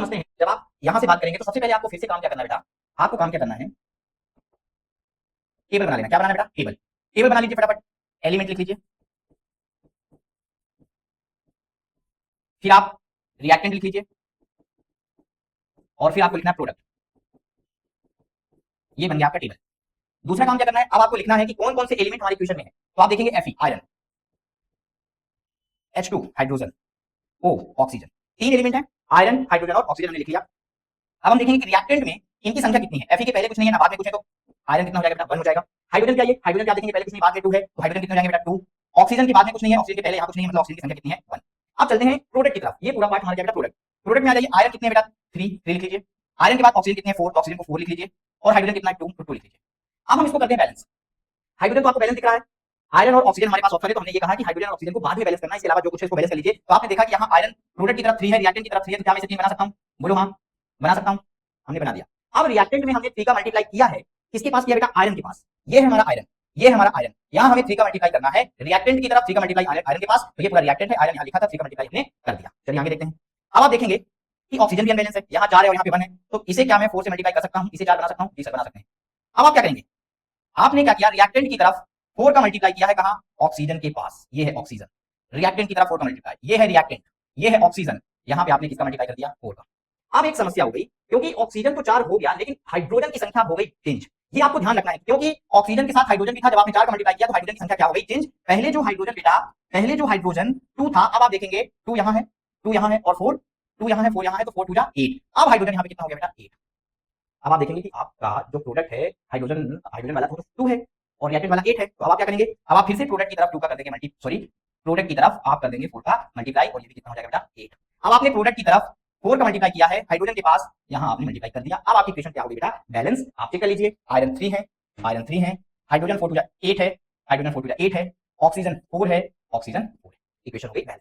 समझते हैं। जब आप यहां से बात करेंगे तो सबसे पहले आपको फिर से काम क्या करना है बेटा, आपको काम क्या करना है, टेबल बना लेना। क्या बनाना है बेटा, टेबल। टेबल बना लीजिए फटाफट, एलिमेंट लिख लीजिए, फिर आप रिएक्टेंट लिख लीजिए और फिर आपको लिखना है प्रोडक्ट। ये बन गया आपका टेबल। दूसरा काम क्या करना है, अब आपको लिखना है कि कौन कौन से एलिमेंट हमारे इक्वेशन में है। तो आप देखेंगे Fe iron, H2 hydrogen, O oxygen, तीन एलिमेंट है, आयरन हाइड्रोजन और ऑक्सीजन हमने लिख लिया। अब हम देखेंगे कि रिएक्टेंट में इनकी संख्या कितनी है। Fe के पहले कुछ नहीं है ना बाद में कुछ है, तो आयरन कितना हो जाएगा बेटा, 1 हो जाएगा। हाइड्रोजन क्या, ये हाइड्रोजन क्या देखेंगे, पहले कुछ नहीं बाद में 2 है, तो हाइड्रोजन कितने हो जाएंगे बेटा, 2। ऑक्सीजन के बाद में कुछ नहीं है, ऑक्सीजन के पहले यहाँ कुछ नहीं है, मतलब ऑक्सीजन की संख्या कितनी है, 1। अब चलते हैं प्रोडक्ट की तरफ। ये पूरा पार्ट हमारा क्या बेटा, प्रोडक्ट। प्रोडक्ट में आ जाइए, आयरन कितने बेटा, 3 लिख लीजिए। आयरन के बाद ऑक्सीजन कितने हैं, 4, तो ऑक्सीजन को 4 लिख लीजिए और हाइड्रोजन कितना है, 2 लिख लीजिए। अब हम इसको करते हैं बैलेंस। हाइड्रोजन तो आपको बैलेंस दिख रहा है, आयरन और ऑक्सीजन हमारे पास ऑप्शन है, तो हमने ये कहा कि हाइड्रोजन और ऑक्सीजन को बाद में बैलेंस करना है, इसके अलावा जो कुछ है इसको बैलेंस कर लीजिए। तो आपने देखा कि यहाँ आयरन प्रोडक्ट की तरफ 3 है, रिएक्टेंट की तरफ 3 है, तो क्या मैं इसे 3 बना सकता हूँ, बोलो हाँ बना सकता हूँ, हमने बना दिया। अब रिएक्टेंट में हमने 3 का मल्टीप्लाई किया है, किसके पास किया बेटा, आयरन के पास। ये है हमारा आयरन, ये है हमारा आयरन, यहाँ हमें 3 का मल्टीप्लाई करना है, रिएक्टेंट की तरफ 3 का मल्टीप्लाई आयरन के पास, तो ये पूरा रिएक्टेंट है, आयरन यहाँ लिखा था, 3 का मल्टीप्लाई हमने कर दिया। चलिए आगे देखते हैं। अब आप देखेंगे कि ऑक्सीजन भी अनबैलेंस है, यहाँ 4 है और यहाँ पे 1 है, तो इसे क्या मैं 4 से मल्टीप्लाई कर सकता हूँ, इसे 4 बना सकता हूँ, जी सर बना सकते हैं। अब आप क्या करेंगे, आपने क्या किया, रिएक्टेंट की तरफ 4 का मल्टीप्लाई किया है, कहां, ऑक्सीजन के पास, ये है ऑक्सीजन। रिएक्टेंट की तरफ 4 का मल्टीप्लाई, ये है रिएक्टेंट, ये है ऑक्सीजन, यहां पे आपने किसका मल्टीप्लाई कर दिया, 4 का। अब एक समस्या हो गई, क्योंकि ऑक्सीजन तो 4 हो गया, लेकिन हाइड्रोजन की संख्या हो गई चेंज। ये आपको ध्यान रखना है, क्योंकि ऑक्सीजन के साथ हाइड्रोजन भी था, जब आपने 4 का मल्टीप्लाई किया तो हाइड्रोजन की संख्या क्या हो गई, चेंज। पहले जो हाइड्रोजन बेटा, पहले जो हाइड्रोजन 2 था, अब आप देखेंगे 2 यहां है, 2 यहां है और 4, 2 यहां है, 4 यहां है, तो 4 2 जा 8। अब हाइड्रोजन यहां पे कितना हो गया बेटा, 8। अब आप देखेंगे कि आपका जो प्रोडक्ट है, हाइड्रोजन हाइड्रोजन वाला तो 2 है और रिएक्टेंट वाला 8 है, तो अब आप क्या करेंगे, अब आप फिर से प्रोडक्ट की तरफ 2 का कर देंगे प्रोडक्ट की तरफ आप कर देंगे 4 का मल्टीप्लाई, और ये भी कितना हो जाएगा बेटा, 8। अब आपने प्रोडक्ट की तरफ 4 का मल्टीप्लाई किया है, हाइड्रोजन के पास यहां आपने मल्टीप्लाई कर दिया। अब आपकी इक्वेशन क्या होगी बेटा, बैलेंस। आप चेक कर लीजिए, आयरन 3 है, आयरन 3 है, हाइड्रोजन 4 2 8 है, हाइड्रोजन 4 2 8 है, ऑक्सीजन 4 है, ऑक्सीजन 4 है, इक्वेशन हो गई बैलेंस।